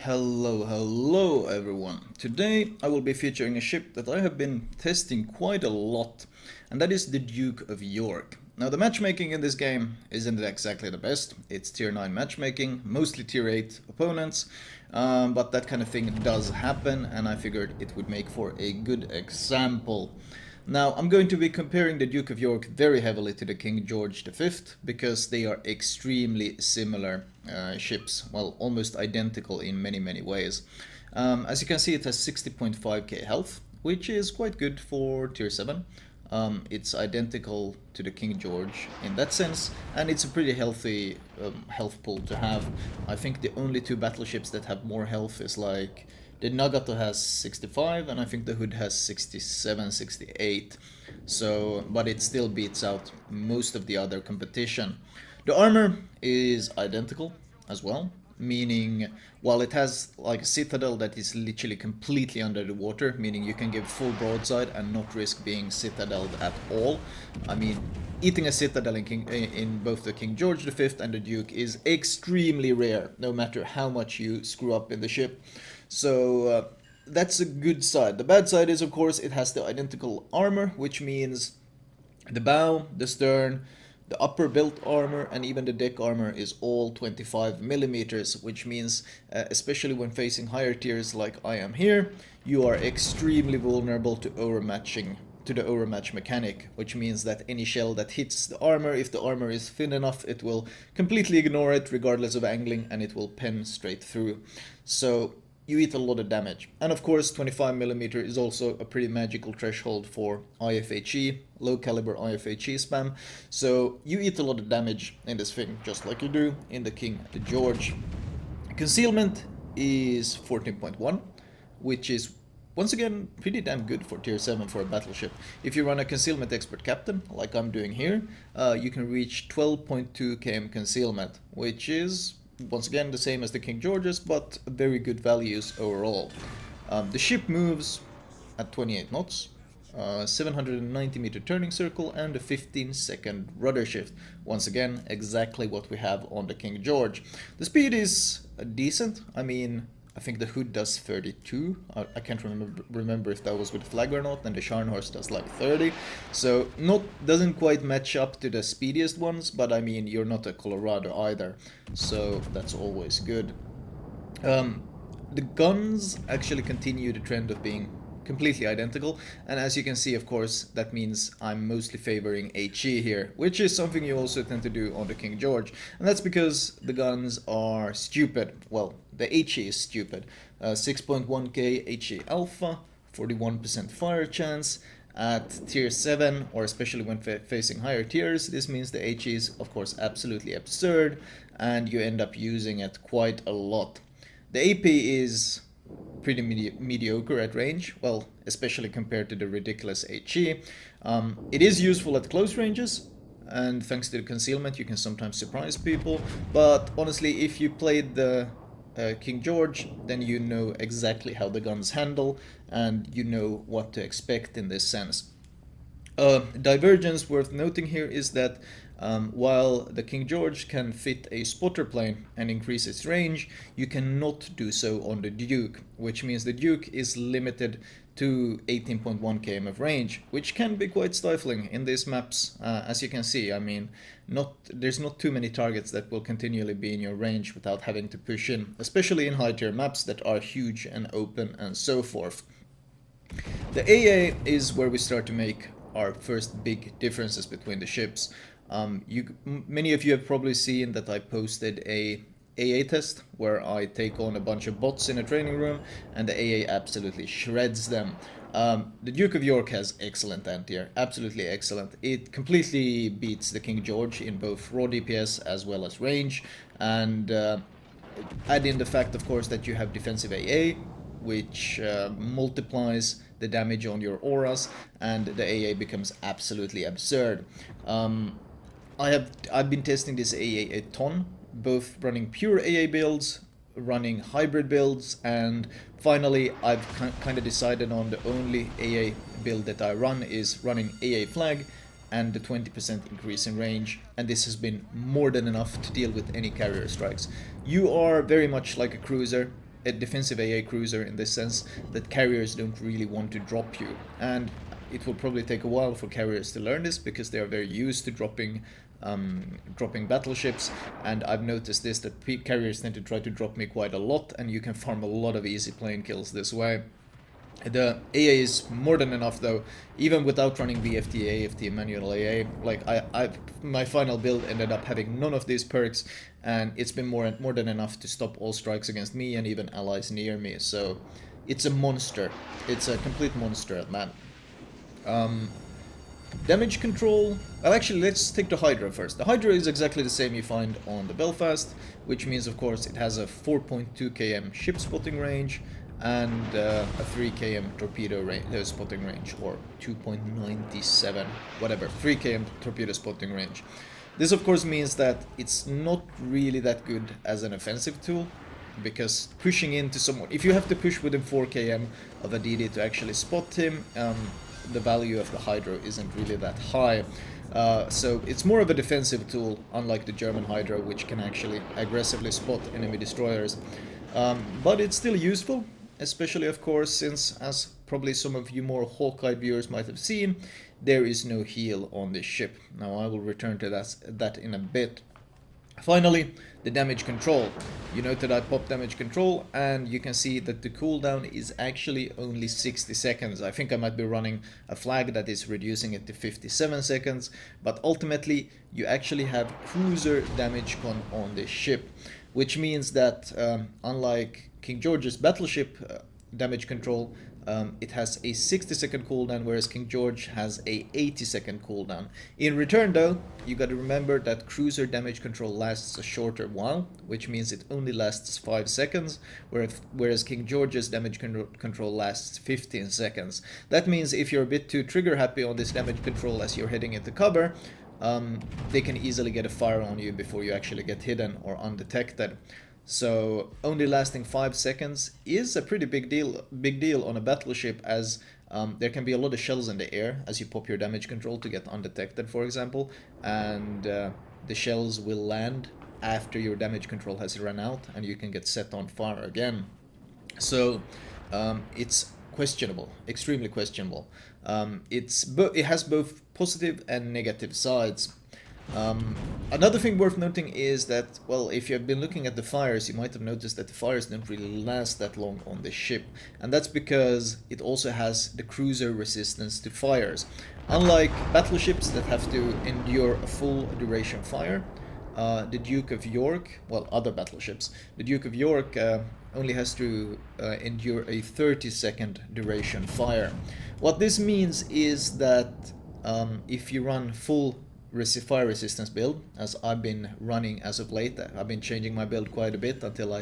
Hello everyone. Today I will be featuring a ship that I have been testing quite a lot, and that is the Duke of York. Now the matchmaking in this game isn't exactly the best. It's tier 9 matchmaking, mostly tier 8 opponents, but that kind of thing does happen, and I figured it would make for a good example. Now, I'm going to be comparing the Duke of York very heavily to the King George V because they are extremely similar ships, well, almost identical in many ways. As you can see, it has 60.5k health, which is quite good for tier 7. It's identical to the King George in that sense, and it's a pretty healthy health pool to have. I think the only two battleships that have more health is like the Nagato has 65 and I think the Hood has 67, 68. So, but it still beats out most of the other competition. The armor is identical as well, meaning while it has like a citadel that is literally completely under the water, meaning you can give full broadside and not risk being citadeled at all. I mean, eating a citadel in both the King George V and the Duke is extremely rare, no matter how much you screw up in the ship. So that's a good side. The bad side is, of course, it has the identical armor, which means the bow, the stern, the upper belt armor, and even the deck armor is all 25 millimeters, which means, especially when facing higher tiers like I am here, you are extremely vulnerable to the overmatch mechanic, which means that any shell that hits the armor, if the armor is thin enough, it will completely ignore it regardless of angling, and it will pen straight through. So you eat a lot of damage. And of course 25mm is also a pretty magical threshold for IFHE, low caliber IFHE spam. So you eat a lot of damage in this thing, just like you do in the King George. Concealment is 14.1, which is once again pretty damn good for tier 7 for a battleship. If you run a concealment expert captain, like I'm doing here, you can reach 12.2 km concealment, which is once again the same as the King George's, but very good values overall. The ship moves at 28 knots, 790 meter turning circle, and a 15-second rudder shift. Once again, exactly what we have on the King George. The speed is decent. I mean, I think the Hood does 32. I can't remember if that was with flag or not, and the Scharnhorst does like 30. So doesn't quite match up to the speediest ones, but I mean, you're not a Colorado either, so that's always good. The guns actually continue the trend of being completely identical, and as you can see, of course, that means I'm mostly favoring HE here, which is something you also tend to do on the King George, and that's because the guns are stupid. Well, the HE is stupid. 6.1k HE Alpha, 41% fire chance. At tier 7, or especially when facing higher tiers, this means the HE is of course absolutely absurd, and you end up using it quite a lot. The AP is pretty mediocre at range, well, especially compared to the ridiculous HE. It is useful at close ranges, and thanks to the concealment you can sometimes surprise people, but honestly, if you played the King George, then you know exactly how the guns handle, and you know what to expect in this sense. Divergence worth noting here is that while the King George can fit a spotter plane and increase its range, you cannot do so on the Duke, which means the Duke is limited to 18.1 km of range, which can be quite stifling in these maps. As you can see, I mean, there's not too many targets that will continually be in your range without having to push in, especially in high tier maps that are huge and open and so forth. The AA is where we start to make our first big differences between the ships. Many of you have probably seen that I posted a AA test where I take on a bunch of bots in a training room, and the AA absolutely shreds them. The Duke of York has excellent anti-air, absolutely excellent. It completely beats the King George in both raw DPS as well as range, and add in the fact, of course, that you have defensive AA, which multiplies the damage on your auras, and the AA becomes absolutely absurd. I've been testing this AA a ton, both running pure AA builds, running hybrid builds, and finally I've kind of decided on the only AA build that I run is running AA flag and the 20% increase in range, and this has been more than enough to deal with any carrier strikes. You are very much like a cruiser. a defensive AA cruiser in the sense that carriers don't really want to drop you, and it will probably take a while for carriers to learn this because they are very used to dropping battleships, and I've noticed this, that carriers tend to try to drop me quite a lot, and you can farm a lot of easy plane kills this way. The AA is more than enough though, even without running BFT, AFT, manual AA. Like my final build ended up having none of these perks, and it's been more than enough to stop all strikes against me and even allies near me. So it's a monster. It's a complete monster, man. Damage control. Well, actually, let's take the Hydra first. The Hydra is exactly the same you find on the Belfast, which means, of course, it has a 4.2 km ship spotting range and a 3 km torpedo spotting range, or 2.97, whatever, 3 km torpedo spotting range. This, of course, means that it's not really that good as an offensive tool, because pushing into someone, if you have to push within 4 km of a DD to actually spot him, the value of the Hydra isn't really that high. So it's more of a defensive tool, unlike the German Hydra, which can actually aggressively spot enemy destroyers. But it's still useful, especially, of course, since, as probably some of you more Hawkeye viewers might have seen, there is no heal on this ship. Now I will return to that in a bit. Finally, the damage control. You note that I popped damage control, and you can see that the cooldown is actually only 60 seconds. I think I might be running a flag that is reducing it to 57 seconds, but ultimately you actually have cruiser damage con on this ship, which means that unlike King George's battleship damage control, it has a 60-second cooldown, whereas King George has a 80-second cooldown. In return, though, you got to remember that cruiser damage control lasts a shorter while, which means it only lasts 5 seconds, whereas King George's damage control lasts 15 seconds. That means if you're a bit too trigger happy on this damage control as you're heading into cover, they can easily get a fire on you before you actually get hidden or undetected. So only lasting 5 seconds is a pretty big deal on a battleship, as there can be a lot of shells in the air as you pop your damage control to get undetected, for example, and the shells will land after your damage control has run out, and you can get set on fire again. So it's questionable, extremely questionable. It has both positive and negative sides. Another thing worth noting is that, well, if you've been looking at the fires, you might have noticed that the fires don't really last that long on this ship, and that's because it also has the cruiser resistance to fires. Unlike battleships that have to endure a full duration fire, the Duke of York, well, other battleships, the Duke of York only has to endure a 30-second duration fire. What this means is that if you run full fire resistance build, as I've been running as of late, I've been changing my build quite a bit until I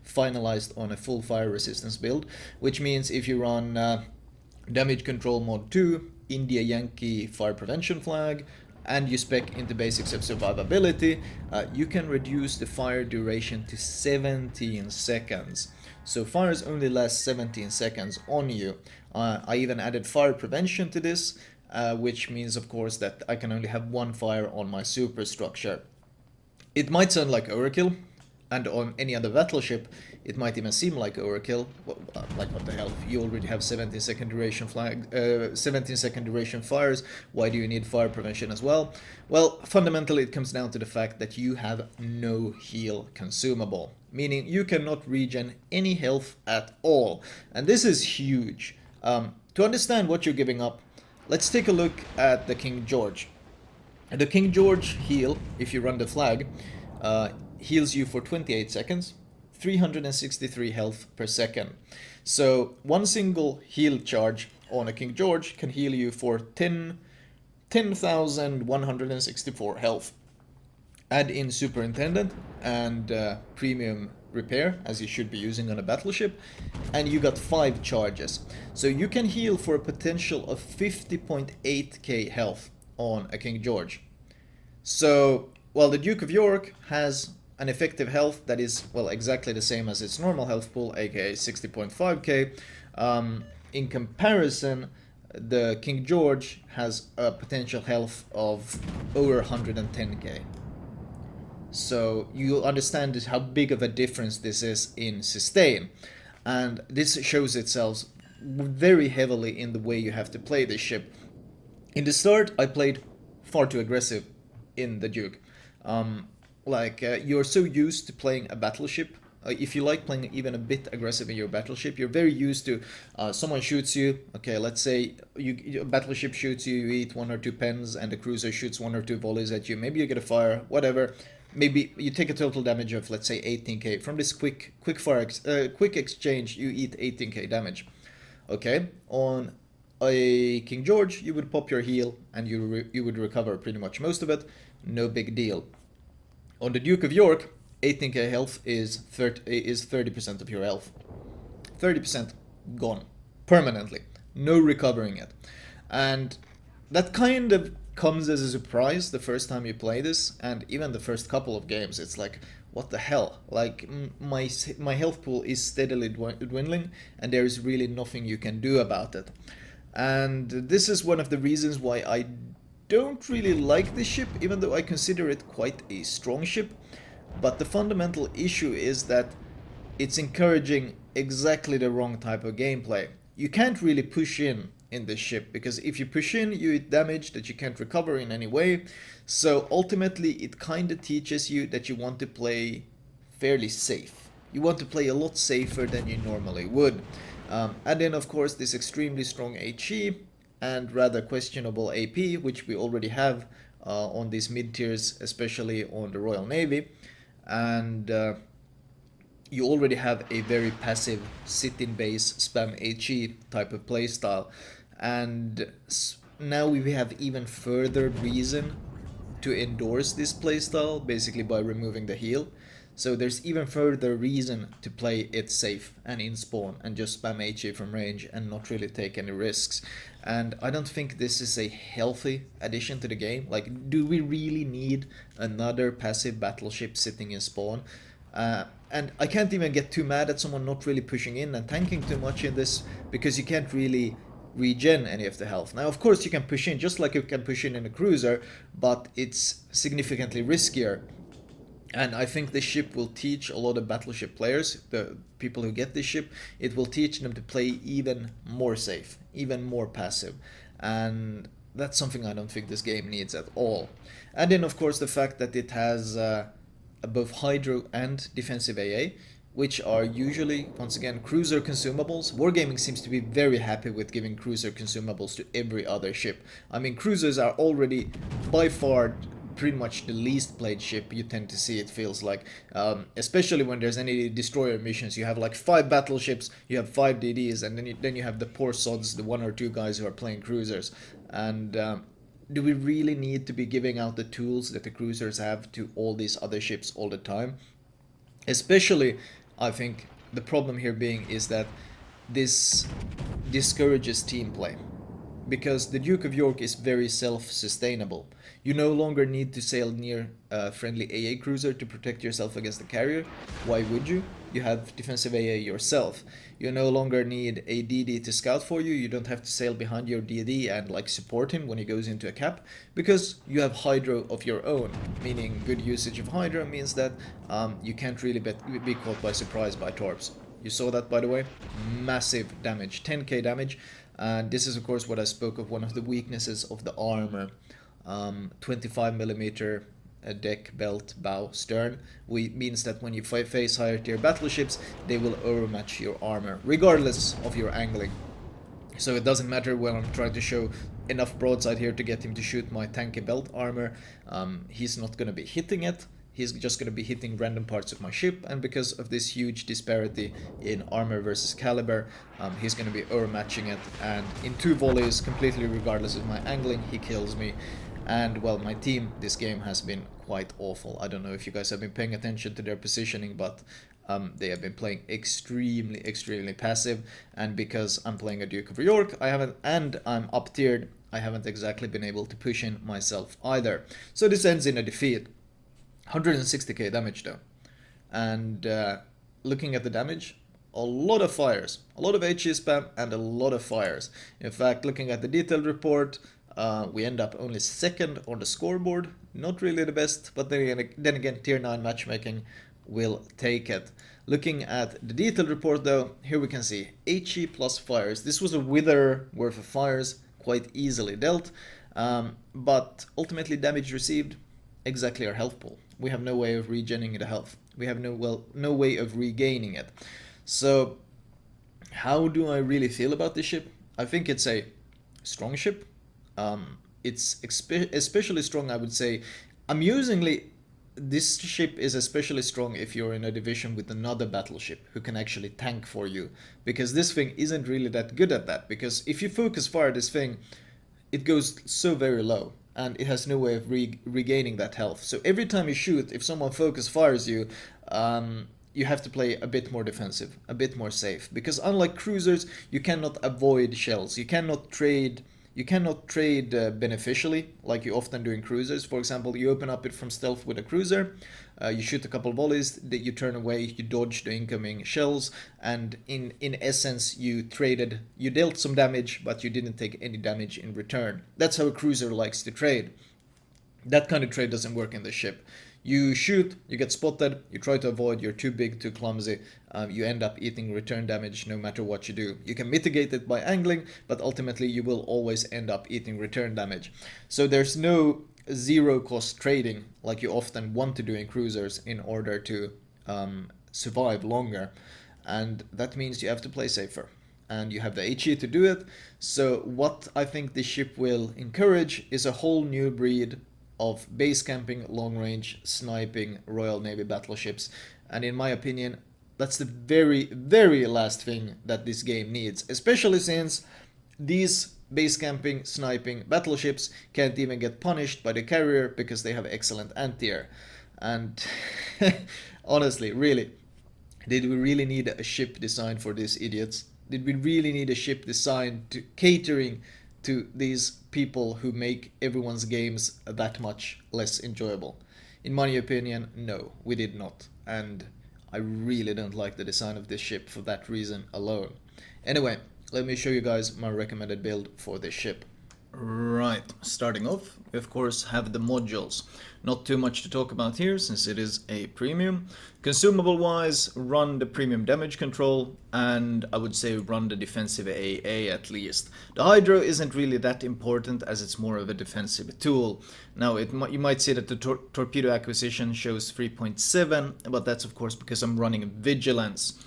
finalized on a full fire resistance build, which means if you run damage control mod 2, India Yankee fire prevention flag, and you spec into basics of survivability, you can reduce the fire duration to 17 seconds. So fires only last 17 seconds on you. I even added fire prevention to this, which means, of course, that I can only have one fire on my superstructure. It might sound like overkill, and on any other battleship, it might even seem like overkill. Like, what the hell? You already have 17-second duration 17-second duration fires. Why do you need fire prevention as well? Well, fundamentally, it comes down to the fact that you have no heal consumable, meaning you cannot regen any health at all, and this is huge. To understand what you're giving up, let's take a look at the King George. The King George heal, if you run the flag, heals you for 28 seconds, 363 health per second. So one single heal charge on a King George can heal you for 10,164 health. Add in Superintendent and Premium Repair, as you should be using on a battleship, and you got 5 charges. So you can heal for a potential of 50.8k health on a King George. So, while the Duke of York has an effective health that is, well, exactly the same as its normal health pool, aka 60.5k, in comparison, the King George has a potential health of over 110k. So you understand how big of a difference this is in sustain. And this shows itself very heavily in the way you have to play this ship. In the start, I played far too aggressive in the Duke. Um, you're so used to playing a battleship. If you like playing even a bit aggressive in your battleship, you're very used to someone shoots you. Okay, let's say a battleship shoots you, you eat one or two pens, and the cruiser shoots one or two volleys at you. Maybe you get a fire, whatever. Maybe you take a total damage of, let's say, 18k from this quick exchange. You eat 18k damage. Okay, on a King George, you would pop your heal and you would recover pretty much most of it. No big deal. On the Duke of York, 18k health is 30% of your health. 30% gone permanently. No recovering it. And that kind of comes as a surprise the first time you play this, and even the first couple of games. It's like, what the hell? Like, my health pool is steadily dwindling, and there is really nothing you can do about it. And this is one of the reasons why I don't really like this ship, even though I consider it quite a strong ship. But the fundamental issue is that it's encouraging exactly the wrong type of gameplay. You can't really push in this ship, because if you push in, you eat damage that you can't recover in any way. So ultimately, it kind of teaches you that you want to play fairly safe. You want to play a lot safer than you normally would. And then, of course, this extremely strong HE and rather questionable AP, which we already have on these mid tiers, especially on the Royal Navy. And you already have a very passive sit-in base spam HE type of playstyle. And now we have even further reason to endorse this playstyle, basically by removing the heal. So there's even further reason to play it safe and in spawn and just spam HE from range and not really take any risks. And I don't think this is a healthy addition to the game. Like, do we really need another passive battleship sitting in spawn? And I can't even get too mad at someone not really pushing in and tanking too much in this, because you can't really regen any of the health. Now, of course, you can push in just like you can push in a cruiser, but it's significantly riskier. And I think this ship will teach a lot of battleship players, the people who get this ship, it will teach them to play even more safe, even more passive. And that's something I don't think this game needs at all. And then, of course, the fact that it has both Hydro and defensive AA, which are usually, once again, cruiser consumables. Wargaming seems to be very happy with giving cruiser consumables to every other ship. I mean, cruisers are already by far pretty much the least played ship you tend to see, it feels like. Especially when there's any destroyer missions. You have like 5 battleships, you have 5 DDs, and then you have the poor sods, the 1 or 2 guys who are playing cruisers. And do we really need to be giving out the tools that the cruisers have to all these other ships all the time? Especially, I think the problem here being is that this discourages team play, because the Duke of York is very self-sustainable. You no longer need to sail near a friendly AA cruiser to protect yourself against the carrier. Why would you? You have defensive AA yourself. You no longer need a DD to scout for you. You don't have to sail behind your DD and like support him when he goes into a cap, because you have Hydro of your own. Meaning good usage of Hydro means that you can't really be caught by surprise by torps. You saw that, by the way? Massive damage, 10k damage. And this is, of course, what I spoke of, one of the weaknesses of the armor. 25mm deck, belt, bow, stern, means that when you face higher tier battleships, they will overmatch your armor, regardless of your angling. So it doesn't matter when I'm trying to show enough broadside here to get him to shoot my tanky belt armor. He's not going to be hitting it. He's just going to be hitting random parts of my ship, and because of this huge disparity in armor versus caliber, he's going to be overmatching it, and in 2 volleys, completely regardless of my angling, he kills me. And well, my team this game has been quite awful. I don't know if you guys have been paying attention to their positioning, but they have been playing extremely passive, and because I'm playing a Duke of York, and I'm up tiered, I haven't exactly been able to push in myself either. So this ends in a defeat. 160k damage though, and looking at the damage, a lot of fires, a lot of HE spam and a lot of fires. In fact, looking at the detailed report, We end up only second on the scoreboard. Not really the best, but then again, tier 9 matchmaking will take it. Looking at the detailed report though, here we can see HE plus fires. This was a wither worth of fires, quite easily dealt, but ultimately damage received, exactly our health pool. We have no way of regenerating the health. We have no way of regaining it. So how do I really feel about this ship? I think it's a strong ship. It's especially strong, I would say. Amusingly, this ship is especially strong if you're in a division with another battleship who can actually tank for you, because this thing isn't really that good at that, because if you focus fire this thing, it goes so very low and it has no way of regaining that health. So every time you shoot, if someone focus fires you, you have to play a bit more defensive, a bit more safe, because unlike cruisers, you cannot avoid shells, you cannot trade beneficially like you often do in cruisers. For example, you open up it from stealth with a cruiser, you shoot a couple volleys, that you turn away, you dodge the incoming shells, and in essence you dealt some damage, but you didn't take any damage in return. That's how a cruiser likes to trade. That kind of trade doesn't work in the ship. You shoot, you get spotted, you try to avoid, you're too big, too clumsy, you end up eating return damage no matter what you do. You can mitigate it by angling, but ultimately you will always end up eating return damage. So there's no zero cost trading like you often want to do in cruisers in order to survive longer. And that means you have to play safer. And you have the HE to do it. So what I think this ship will encourage is a whole new breed of base camping, long range, sniping Royal Navy battleships. And in my opinion, that's the very, very last thing that this game needs, especially since these base camping, sniping battleships can't even get punished by the carrier because they have excellent anti-air. And honestly, really, did we really need a ship designed for these idiots? Did we really need a ship designed to catering to these people who make everyone's games that much less enjoyable? In my opinion, no, we did not. And I really don't like the design of this ship for that reason alone. Anyway, let me show you guys my recommended build for this ship. Right, starting off, we of course have the modules. Not too much to talk about here since it is a premium. Consumable wise, run the premium damage control, and I would say run the defensive AA at least. The Hydro isn't really that important as it's more of a defensive tool. Now you might see that the torpedo acquisition shows 3.7, but that's of course because I'm running Vigilance.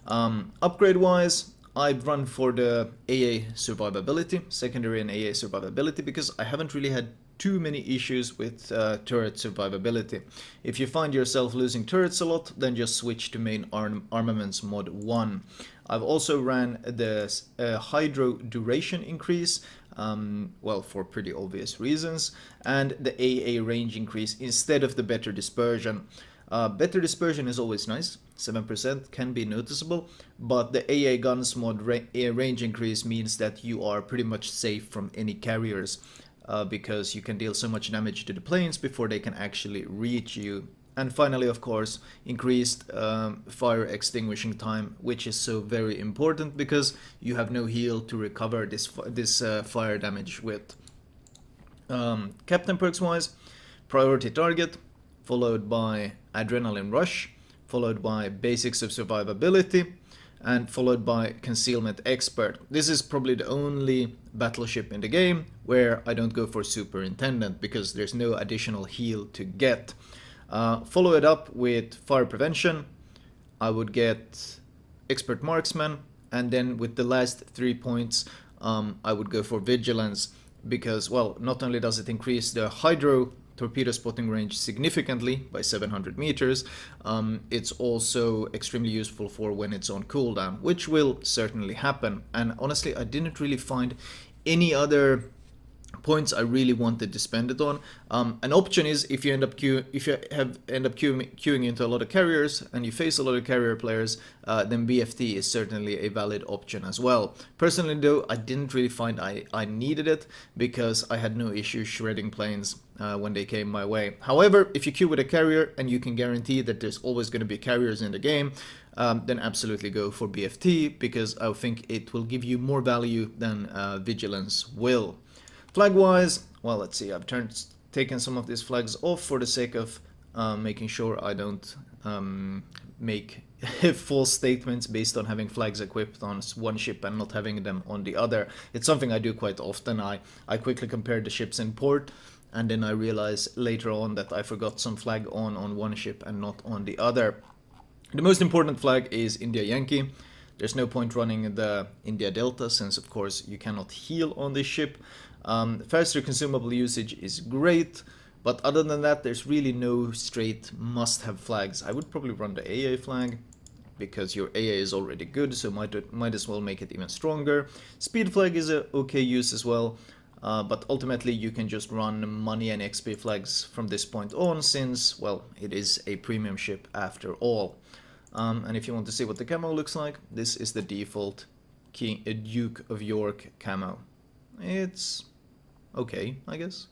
Upgrade wise, I've run for the AA survivability, secondary and AA survivability, because I haven't really had too many issues with turret survivability. If you find yourself losing turrets a lot, then just switch to main armaments mod 1. I've also ran the Hydro duration increase, well, for pretty obvious reasons, and the AA range increase instead of the better dispersion. Better dispersion is always nice, 7% can be noticeable, but the AA guns mod range increase means that you are pretty much safe from any carriers, because you can deal so much damage to the planes before they can actually reach you. And finally, of course, increased fire extinguishing time, which is so very important because you have no heal to recover this fire damage with. Captain perks wise, priority target, followed by adrenaline rush, followed by basics of survivability, and followed by concealment expert. This is probably the only battleship in the game where I don't go for superintendent because there's no additional heal to get. Follow it up with fire prevention. I would get expert marksman, and then with the last 3 points I would go for vigilance, because, well, not only does it increase the Hydro torpedo spotting range significantly by 700 meters, it's also extremely useful for when it's on cooldown, which will certainly happen. And honestly, I didn't really find any other points I really wanted to spend it on. An option is if you end up queuing into a lot of carriers and you face a lot of carrier players, then BFT is certainly a valid option as well. Personally though, I didn't really find I needed it because I had no issue shredding planes when they came my way. However, if you queue with a carrier and you can guarantee that there's always going to be carriers in the game, then absolutely go for BFT, because I think it will give you more value than Vigilance will. Flag-wise, well, let's see, I've taken some of these flags off for the sake of making sure I don't make false statements based on having flags equipped on one ship and not having them on the other. It's something I do quite often. I quickly compare the ships in port, and then I realize later on that I forgot some flag on one ship and not on the other. The most important flag is India Yankee. There's no point running the India Delta, since of course you cannot heal on this ship. Faster consumable usage is great, but other than that there's really no straight must-have flags. I would probably run the AA flag, because your AA is already good, so might as well make it even stronger. Speed flag is a okay use as well, but ultimately you can just run money and XP flags from this point on, since, well, it is a premium ship after all. And if you want to see what the camo looks like, this is the default Duke of York camo. It's okay, I guess.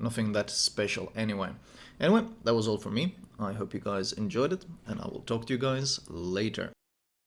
Nothing that special anyway. Anyway, that was all from me. I hope you guys enjoyed it, and I will talk to you guys later.